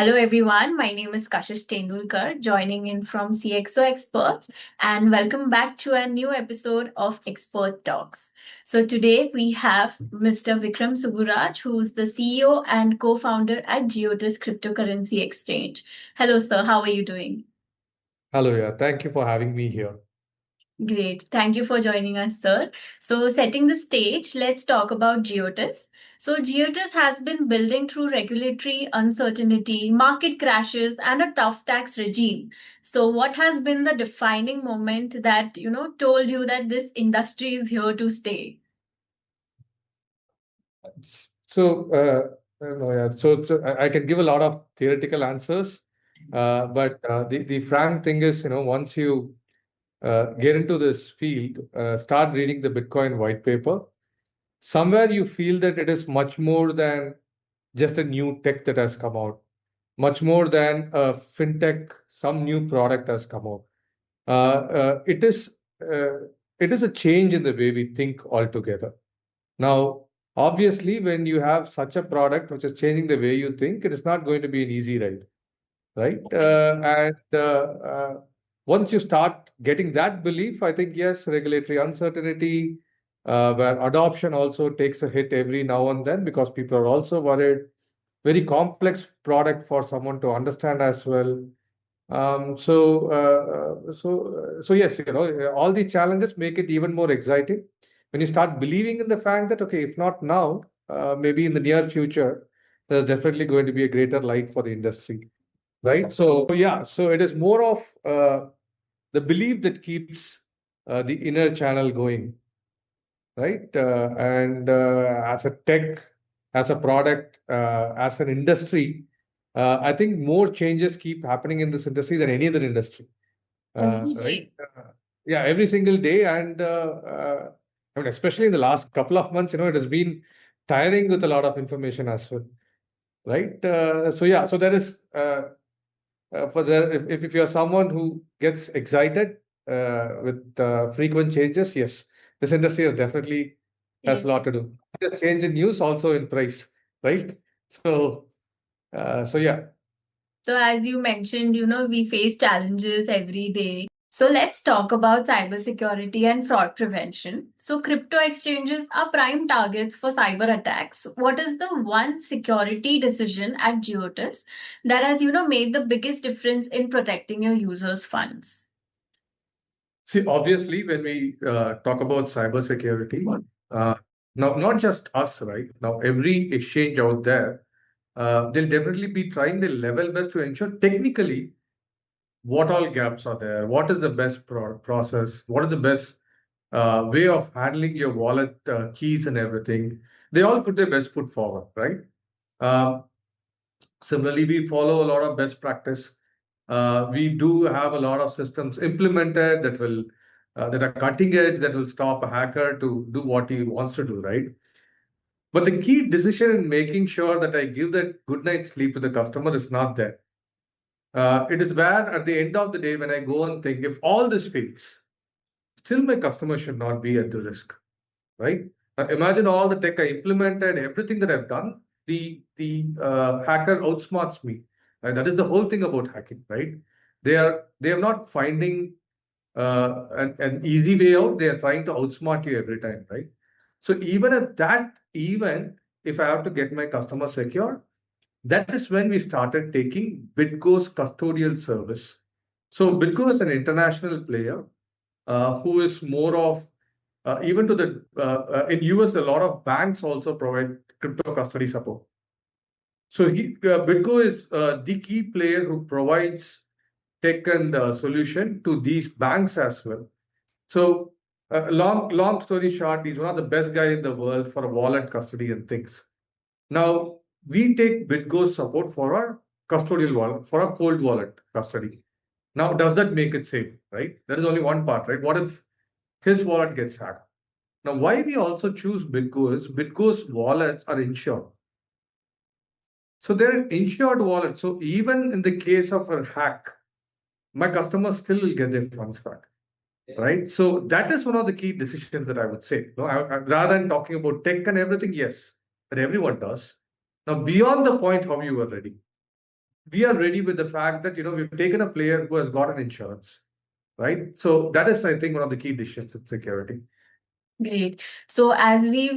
Hello, everyone. My name is Kashish Tendulkar, joining in from CXO Experts, and welcome back to a new episode of XPERT Talks. So, today we have Mr. Vikram Subburaj, who's the CEO and co founder at Giottus Cryptocurrency Exchange. Hello, sir. How are you doing? Hello, yeah. Thank you for having me here. Great. Thank you for joining us, sir. So, setting the stage, let's talk about Geotis. So, Geotis has been building through regulatory uncertainty, market crashes, and a tough tax regime. So, what has been the defining moment that, told you that this industry is here to stay? So, no, yeah. So I can give a lot of theoretical answers, but the frank thing is, once you get into this field, start reading the Bitcoin white paper. Somewhere you feel that it is much more than just a new tech that has come out, much more than a fintech, some new product has come out. Uh, uh, it is uh, it is a change in the way we think altogether. Now, obviously, when you have such a product which is changing the way you think, it is not going to be an easy ride, right? And once you start getting that belief, I think yes, regulatory uncertainty, where adoption also takes a hit every now and then because people are also worried. Very complex product for someone to understand as well. So yes, all these challenges make it even more exciting when you start believing in the fact that, okay, if not now, maybe in the near future, there's definitely going to be a greater light for the industry, right? So yeah, so it is more of the belief that keeps the inner channel going, right? And as a tech, as a product, as an industry, I think more changes keep happening in this industry than any other industry, Every right? day. Yeah, every single day, and I mean, especially in the last couple of months, it has been tiring with a lot of information as well, right? So yeah, so there is for the if you're someone who gets excited with frequent changes, yes, this industry has definitely has Yeah. a lot to do. Just change in news, also in price, right? So, so yeah. So, as you mentioned, we face challenges every day. So, let's talk about cybersecurity and fraud prevention. So, crypto exchanges are prime targets for cyber attacks. What is the one security decision at Geotis that has, made the biggest difference in protecting your users' funds? See, obviously, when we talk about cybersecurity, uh, now not just us, right? Now, every exchange out there, they'll definitely be trying their level best to ensure technically what all gaps are there, what is the best process, what is the best way of handling your wallet keys and everything. They all put their best foot forward, right? Um, Similarly, we follow a lot of best practice. We do have a lot of systems implemented that are cutting edge that will stop a hacker to do what he wants to do, right? But the key decision in making sure that I give that good night's sleep to the customer is not there. It is where at the end of the day, when I go and think, if all this fails, still my customer should not be at the risk, right? Imagine all the tech I implemented, everything that I've done, the hacker outsmarts me. And that is the whole thing about hacking, right? They are not finding an easy way out. They are trying to outsmart you every time, right? So even at that event, if I have to get my customer secure, that is when we started taking BitGo's custodial service. So BitGo is an international player who is more of even to the in US, a lot of banks also provide crypto custody support. So BitGo is the key player who provides tech and solution to these banks as well. So long story short, he's one of the best guys in the world for a wallet custody and things. Now we take BitGo's support for our custodial wallet, for a cold wallet custody. Now, does that make it safe, right? There is only one part, right? What if his wallet gets hacked? Now, why we also choose BitGo is BitGo's wallets are insured. So they're insured wallets. So even in the case of a hack, my customers still will get their funds back, right? So that is one of the key decisions that I would say. No, rather than talking about tech and everything, yes, that everyone does. Now, beyond the point how you are ready. we are ready with the fact that we've taken a player who has got an insurance, right? So that is, I think, one of the key decisions in security. Great. So as we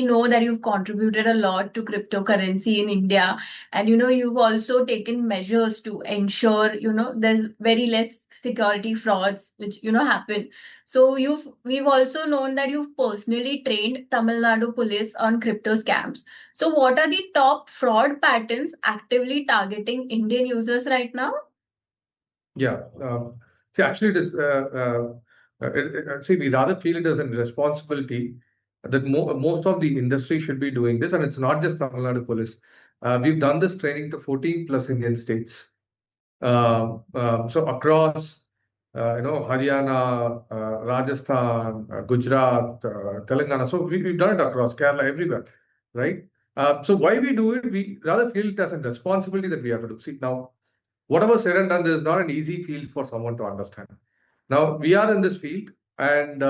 know that you've contributed a lot to cryptocurrency in India, and you've also taken measures to ensure there's very less security frauds which happen. So we've also known that you've personally trained Tamil Nadu police on crypto scams. So what are the top fraud patterns actively targeting Indian users right now? Yeah. See, actually, it is. See, we rather feel it as a responsibility that most of the industry should be doing this, and it's not just Tamil Nadu police. We've done this training to 14 plus Indian states. So across, Haryana, Rajasthan, Gujarat, Telangana. So we've done it across Kerala, everywhere, right? So why we do it, we rather feel it as a responsibility that we have to do. See, now, whatever said and done, this is not an easy field for someone to understand. Now, we are in this field, and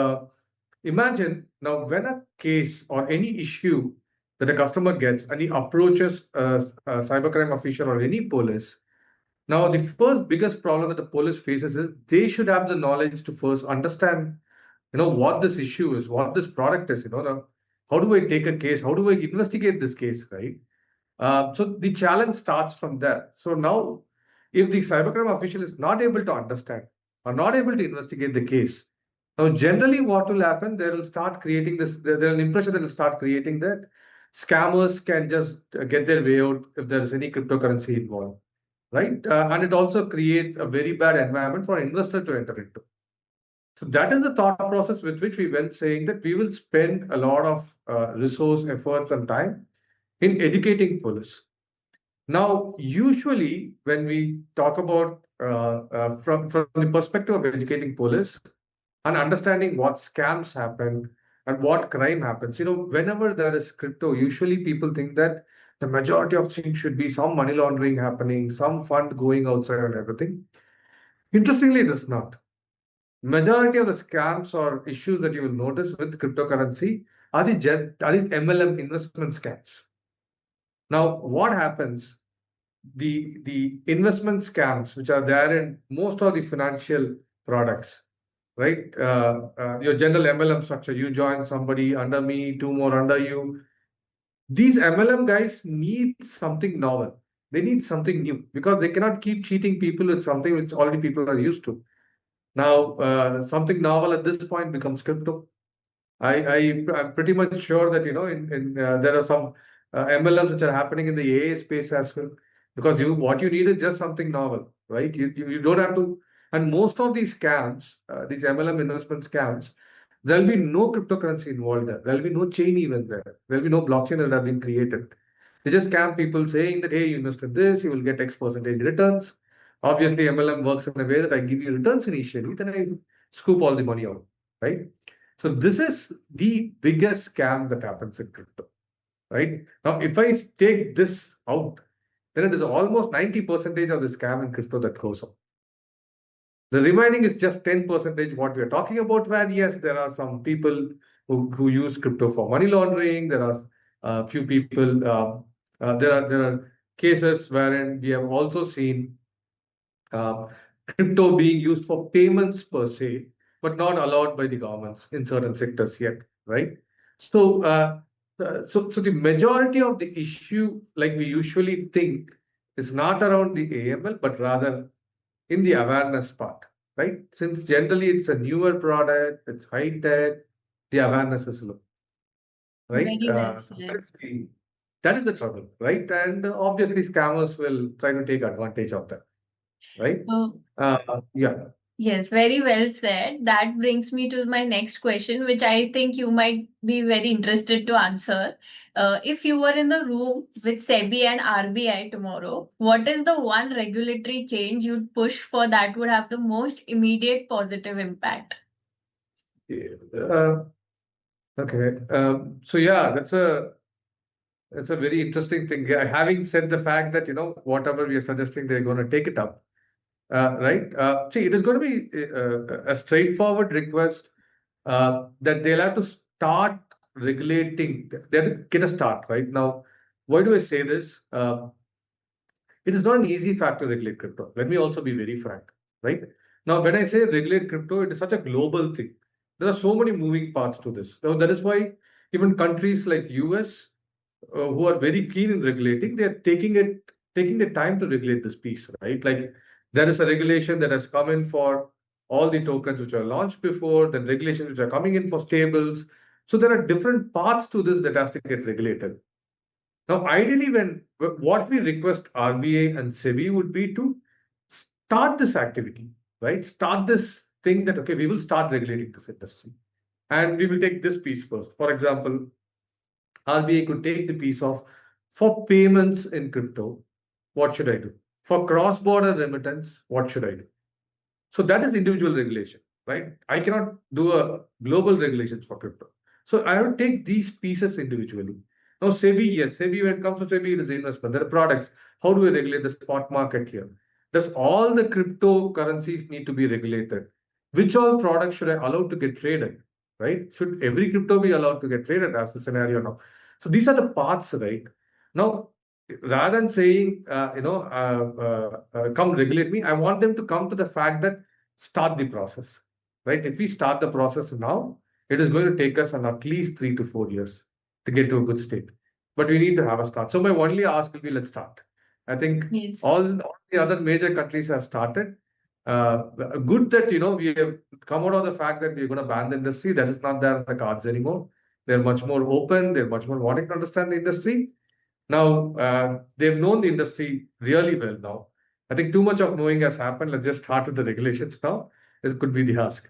imagine now when a case or any issue that a customer gets and he approaches a cybercrime official or any police. Now, the first biggest problem that the police faces is they should have the knowledge to first understand, what this issue is, what this product is, how do I take a case, how do I investigate this case, right? So the challenge starts from there. So now, if the cybercrime official is not able to understand or not able to investigate the case, now generally what will happen, they will start creating this, there's an impression that will start creating that scammers can just get their way out if there is any cryptocurrency involved, right? And it also creates a very bad environment for an investor to enter into. So that is the thought process with which we went saying that we will spend a lot of resource, efforts, and time in educating police. Now, usually, when we talk about from the perspective of educating police and understanding what scams happen and what crime happens, whenever there is crypto, usually people think that the majority of things should be some money laundering happening, some fund going outside and everything. Interestingly, it is not. Majority of the scams or issues that you will notice with cryptocurrency are the MLM investment scams. Now, what happens? The investment scams which are there in most of the financial products, right? Your general MLM structure, you join somebody under me, two more under you. These MLM guys need something novel. They need something new because they cannot keep cheating people with something which already people are used to. Now, something novel at this point becomes crypto. I'm pretty much sure that there are some MLMs which are happening in the AI space as well, because what you need is just something novel, right? You don't have to, and most of these scams, these MLM investment scams, there'll be no cryptocurrency involved there. There'll be no chain even there. There'll be no blockchain that have been created. They just scam people saying that, hey, you invest in this, you will get X percentage returns. Obviously, MLM works in a way that I give you returns initially, then I scoop all the money out, right? So this is the biggest scam that happens in crypto, right? Now, if I take this out, then it is almost 90% of the scam in crypto that goes on. The remaining is just 10% what we are talking about, where yes, there are some people who use crypto for money laundering. There are a few people, there are cases wherein we have also seen uh, crypto being used for payments per se, but not allowed by the governments in certain sectors yet, right? So, so the majority of the issue, like we usually think, is not around the AML, but rather in the awareness part, right? Since generally it's a newer product, it's high tech, the awareness is low, right? Very well So said. that is the trouble, right? And obviously, scammers will try to take advantage of that, right? So Yeah. yes, very well said. That brings me to my next question, which I think you might be very interested to answer. If you were in the room with SEBI and RBI tomorrow, what is the one regulatory change you'd push for that would have the most immediate positive impact? Yeah. Okay. So yeah, that's a very interesting thing. Yeah, having said the fact that whatever we are suggesting, they're going to take it up, right? See, it is going to be a straightforward request that they'll have to start regulating. They have to get a start right now. Why do I say this? it is not an easy fact to regulate crypto. Let me also be very frank, right? Now, when I say regulate crypto, it is such a global thing. There are so many moving parts to this. Now, that is why even countries like US, who are very keen in regulating, they are taking the time to regulate this piece, right? Like there is a regulation that has come in for all the tokens which are launched before, then regulations which are coming in for stables. So there are different parts to this that has to get regulated. Now, ideally, when what we request RBA and SEBI would be to start this activity, right? Start this thing that okay, we will start regulating this industry, and we will take this piece first. For example, RBA could take the piece of for payments in crypto, what should I do? For cross-border remittance, what should I do? So that is individual regulation, right? I cannot do a global regulations for crypto. So I have to take these pieces individually. Now, SEBI, yes, SEBI, when it comes to SEBI, it is investment. There are products. How do we regulate the spot market here? Does all the cryptocurrencies need to be regulated? Which all products should I allow to get traded? Right? Should every crypto be allowed to get traded as the scenario now? So these are the paths, right? Now, rather than saying, come regulate me, I want them to come to the fact that start the process, right? If we start the process now, it is going to take us at least 3 to 4 years to get to a good state. But we need to have a start. So my only ask will be, let's start. I think Yes. all the other major countries have started. Good that, we have come out of the fact that we're going to ban the industry. That is not there in the cards anymore. They're much more open. They're much more wanting to understand the industry. Now, they've known the industry really well now. I think too much of knowing has happened. Let's just start with the regulations now. This could be the ask.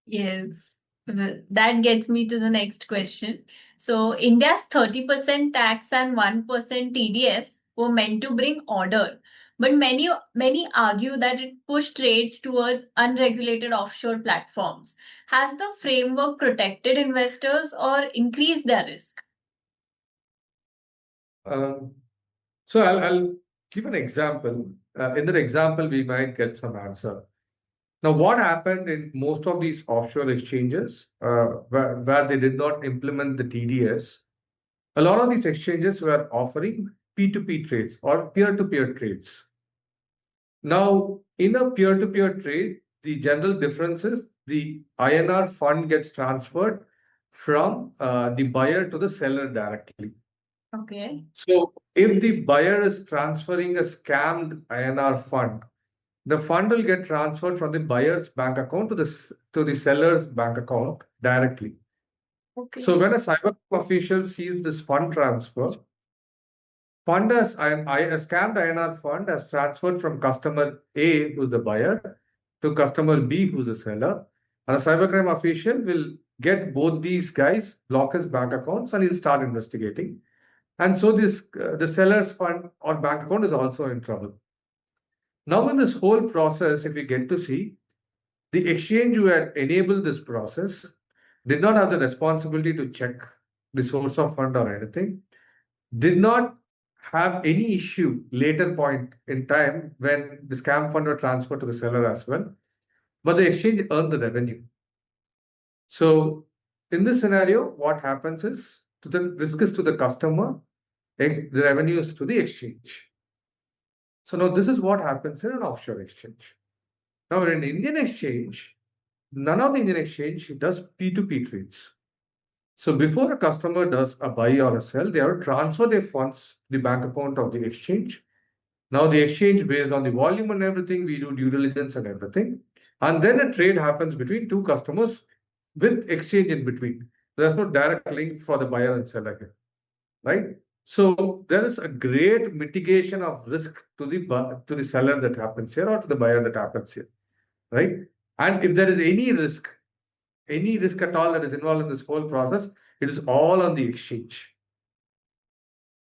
Yes. Well, that gets me to the next question. So, India's 30% tax and 1% TDS were meant to bring order, but many argue that it pushed trades towards unregulated offshore platforms. Has the framework protected investors or increased their risk? Um, so I'll give an example. In that example, we might get some answer. Now, what happened in most of these offshore exchanges where they did not implement the TDS? A lot of these exchanges were offering P2P trades or peer-to-peer trades. Now, in a peer-to-peer trade, the general difference is the INR fund gets transferred from the buyer to the seller directly. Okay. So, if the buyer is transferring a scammed INR fund, the fund will get transferred from the buyer's bank account to the seller's bank account directly. Okay. So, when a cyber official sees this fund transfer, a scammed INR fund has transferred from customer A, who's the buyer, to customer B, who's the seller. And a cybercrime official will get both these guys, block his bank accounts, and he'll start investigating. And so this the seller's fund or bank account is also in trouble. Now, in this whole process, if we get to see, the exchange who had enabled this process did not have the responsibility to check the source of fund or anything, did not have any issue later point in time when the scam fund were transferred to the seller as well, but the exchange earned the revenue. So in this scenario, what happens is to the risk is to the customer, the revenue is to the exchange. So now this is what happens in an offshore exchange. Now in an Indian exchange, none of the Indian exchange does P2P trades. So before a customer does a buy or a sell, they have to transfer their funds to the bank account of the exchange. Now the exchange, based on the volume and everything, we do due diligence and everything. And then a trade happens between two customers with exchange in between. There's no direct link for the buyer and seller here, right? So there is a great mitigation of risk to the seller that happens here or to the buyer that happens here, right? And if there is any risk at all that is involved in this whole process, it is all on the exchange.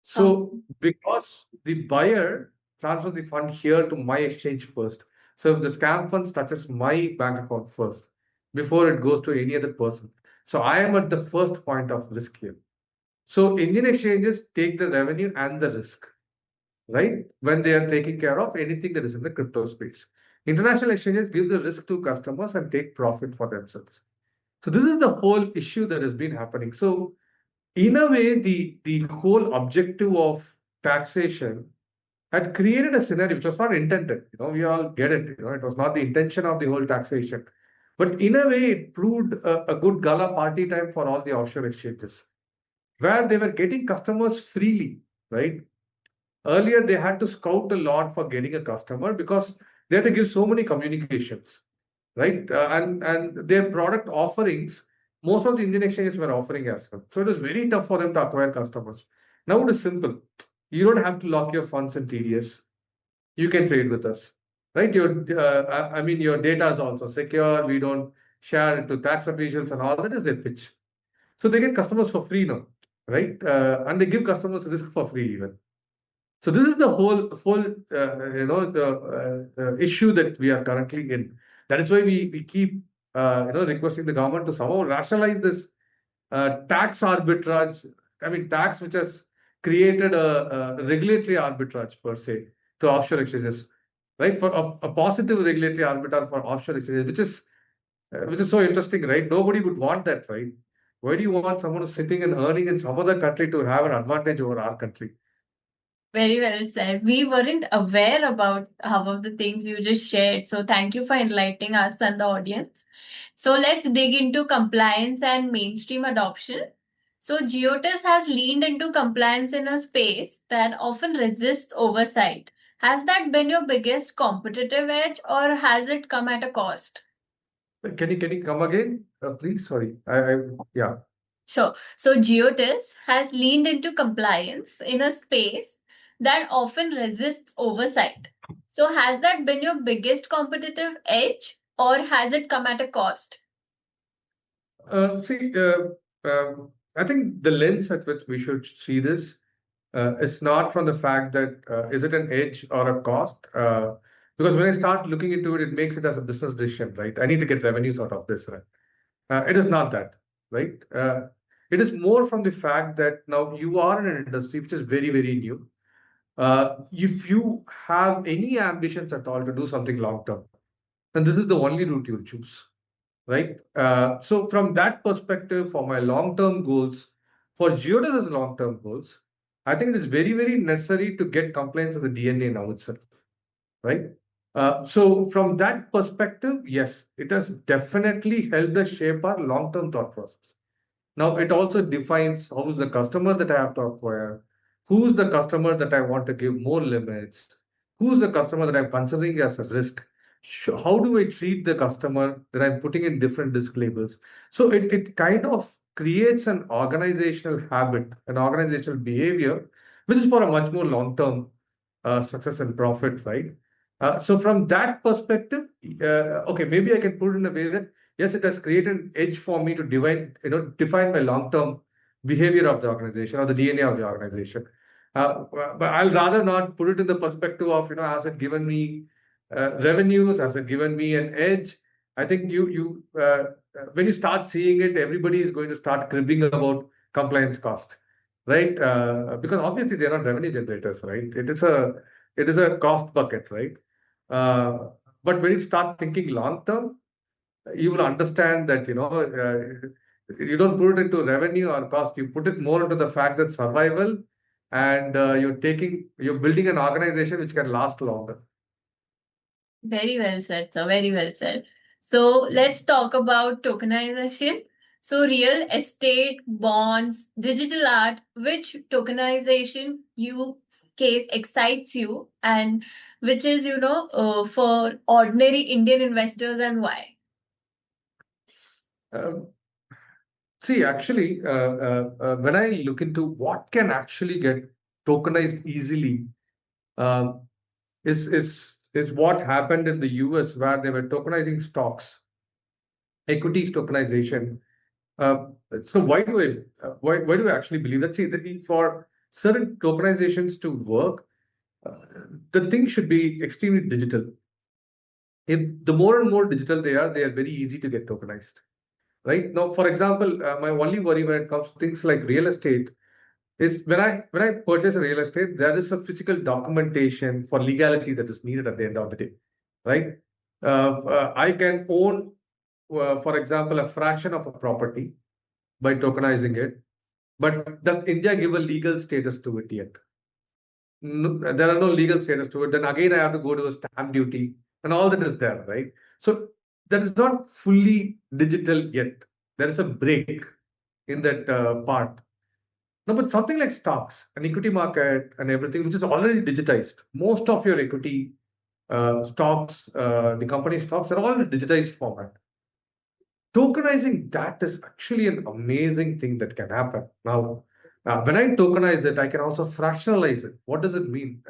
Oh, So because the buyer transfers the fund here to my exchange first. So if the scam funds touches my bank account first before it goes to any other person. So I am at the first point of risk here. So Indian exchanges take the revenue and the risk, right? When they are taking care of anything that is in the crypto space. International exchanges give the risk to customers and take profit for themselves. So this is the whole issue that has been happening. So in a way, the whole objective of taxation had created a scenario which was not intended. We all get it. It was not the intention of the whole taxation. But in a way, it proved a good gala party time for all the offshore exchanges, where they were getting customers freely, right? Earlier, they had to scout a lot for getting a customer because they had to give so many communications, right? And their product offerings, most of the Indian exchanges were offering as well. So it was very tough for them to acquire customers. Now it is simple. You don't have to lock your funds in TDS. You can trade with us, right? I mean, your data is also secure. We don't share it to tax officials and all that is their pitch. So they get customers for free now, right? And they give customers risk for free even. So this is the whole the issue that we are currently in. That is why we keep requesting the government to somehow rationalize this tax arbitrage. I mean, tax which has created a regulatory arbitrage per se to offshore exchanges, right? For a positive regulatory arbitrage for offshore exchanges, which is so interesting, right? Nobody would want that, right? Why do you want someone who's sitting and earning in some other country to have an advantage over our country? Very well said. We weren't aware about half of the things you just shared. So thank you for enlightening us and the audience. So let's dig into compliance and mainstream adoption. So Giottus has leaned into compliance in a space that often resists oversight. Has that been your biggest competitive edge or has it come at a cost? Can you come again, please? Sorry, yeah. So Geotis has leaned into compliance in a space that often resists oversight. So has that been your biggest competitive edge or has it come at a cost? See, I think the lens at which we should see this is not from the fact that is it an edge or a cost. Because when I start looking into it, it makes it as a business decision, right? I need to get revenues out of this, right? It is not that, right? It is more from the fact that now you are in an industry which is very, very new. If you have any ambitions at all to do something long term, then this is the only route you'll choose, right? So from that perspective, for my long-term goals, for Geodata's long-term goals, I think it is very, very necessary to get compliance of the DNA now itself, right? So from that perspective, yes, it has definitely helped us shape our long-term thought process. Now it also defines who's the customer that I have to acquire, who's the customer that I want to give more limits, who's the customer that I'm considering as a risk. How do I treat the customer that I'm putting in different risk labels? So it kind of creates an organizational habit, an organizational behavior, which is for a much more long-term success and profit, right? So from that perspective, okay, maybe I can put it in a way that yes, it has created an edge for me to define my long-term behavior of the organization or the DNA of the organization. But I'll rather not put it in the perspective of, has it given me revenues, has it given me an edge? I think when you start seeing it, everybody is going to start cribbing about compliance cost, right? Because obviously they're not revenue generators, right? It is a cost bucket, right? Uh, but when you start thinking long term, you will understand that you don't put it into revenue or cost. You put it more into the fact that survival, and you're building an organization which can last longer. Very well said, sir. Very well said. So let's talk about tokenization. So real estate, bonds, digital art, which tokenization case excites you and which is, for ordinary Indian investors and why? Um, See, actually, when I look into what can actually get tokenized easily, um, is what happened in the US, where they were tokenizing stocks, equities tokenization. Uh, so why do I actually believe that? See, for certain tokenizations to work, uh, the thing should be extremely digital. If the more and more digital they are very easy to get tokenized. Right now, for example, my only worry when it comes to things like real estate is when I purchase a real estate, there is a physical documentation for legality that is needed at the end of the day, right? I can own, for example, a fraction of a property by tokenizing it, but does India give a legal status to it yet? there are no legal status to it. Then again, I have to go to a stamp duty and all that is there, right? So that is not fully digital yet. There is a break in that part. No, but something like stocks, an equity market, and everything, which is already digitized. Most of your equity stocks, the company stocks, are all in a digitized format. Tokenizing that is actually an amazing thing that can happen. Now, when I tokenize it, I can also fractionalize it. What does it mean?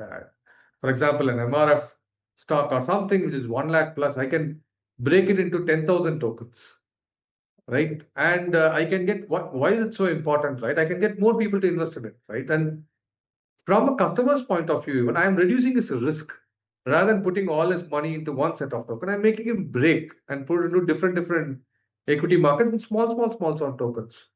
For example, an MRF stock or something which is 1 lakh plus, I can break it into 10,000 tokens, right? And I can get why is it so important, right? I can get more people to invest in it, right? And from a customer's point of view, even I am reducing his risk rather than putting all his money into one set of token. I'm making him break and put into different equity markets with small tokens,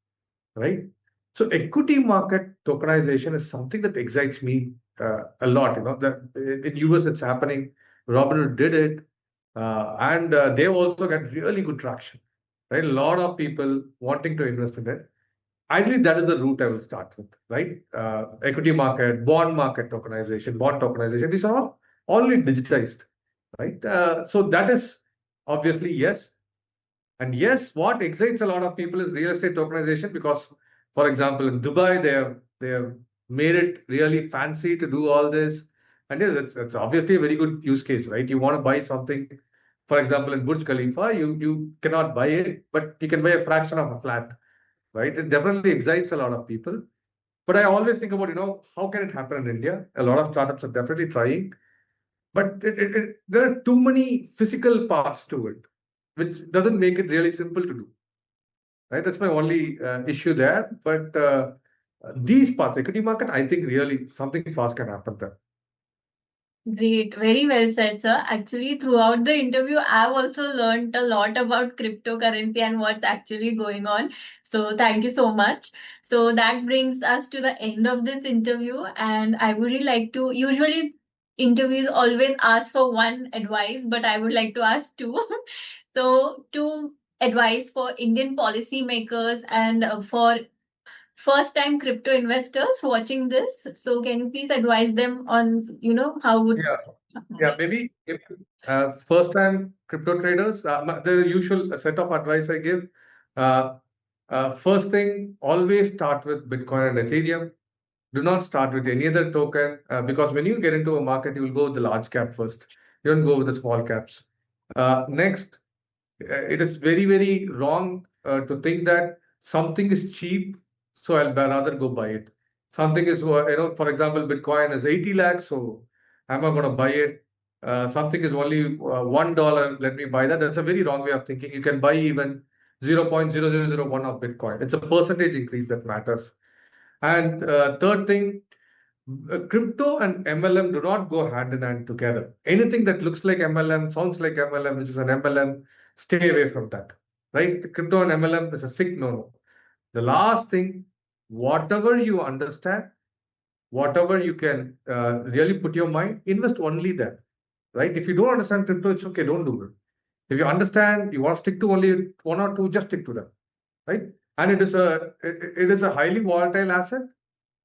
right? So equity market tokenization is something that excites me a lot. You know, that in US it's happening. Robinhood did it, and they've also got really good traction. Right, a lot of people wanting to invest in it. I believe that is the route I will start with, right? Equity market, bond market tokenization, bond tokenization. These are all only digitized, right? So that is obviously yes. And yes, what excites a lot of people is real estate tokenization because, for example, in Dubai, they have made it really fancy to do all this. And yes, it's obviously a very good use case, right? You want to buy something, for example, in Burj Khalifa, you cannot buy it, but you can buy a fraction of a flat, right? It definitely excites a lot of people. But I always think about, how can it happen in India? A lot of startups are definitely trying, but there are too many physical parts to it, which doesn't make it really simple to do. Right? That's my only issue there. But these parts, equity market, I think really something fast can happen there. Great, very well said, sir. Actually, throughout the interview, I've also learned a lot about cryptocurrency and what's actually going on. So, thank you so much. So, that brings us to the end of this interview. And I would really like to, usually, interviews always ask for one advice, but I would like to ask two. So, two advice for Indian policymakers and for first time crypto investors watching this. So can you please advise them on, how would Yeah, yeah, maybe if first time crypto traders, the usual set of advice I give. Uh, First thing, always start with Bitcoin and Ethereum. Do not start with any other token because when you get into a market, you will go with the large cap first. You don't go with the small caps. Next, it is very wrong to think that something is cheap, so I'll rather go buy it. Something is, for example, Bitcoin is 80 lakhs, so am I going to buy it? Something is only $1, let me buy that. That's a very wrong way of thinking. You can buy even 0.0001 of Bitcoin. It's a percentage increase that matters. And third thing, crypto and MLM do not go hand in hand together. Anything that looks like MLM, sounds like MLM, which is an MLM, stay away from that. Right? Crypto and MLM is a sick no-no. The last thing, whatever you understand, whatever you can really put your mind, invest only there. Right? If you don't understand crypto, it's okay, don't do it. If you understand, you want to stick to only one or two, just stick to them. Right? And it is a highly volatile asset.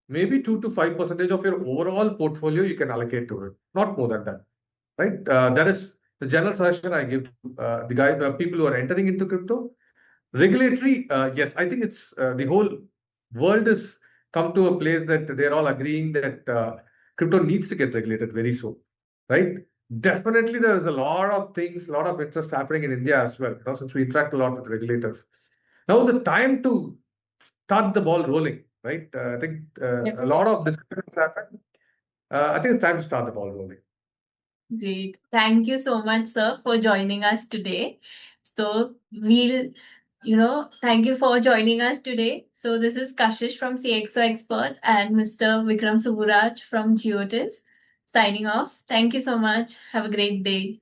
Maybe 2 to 5% of your overall portfolio you can allocate to it, not more than that, right? That is the general suggestion I give to people who are entering into crypto. Regulatory, yes, I think it's the whole world has come to a place that they're all agreeing that crypto needs to get regulated very soon, right? Definitely, there is a lot of things, a lot of interest happening in India as well, since we interact a lot with regulators. Now is the time to start the ball rolling, right? I think a lot of discussions happen. I think it's time to start the ball rolling. Great. Thank you so much, sir, for joining us today. So thank you for joining us today. So this is Kashish from CXO Experts and Mr. Vikram Subburaj from Giottus signing off. Thank you so much. Have a great day.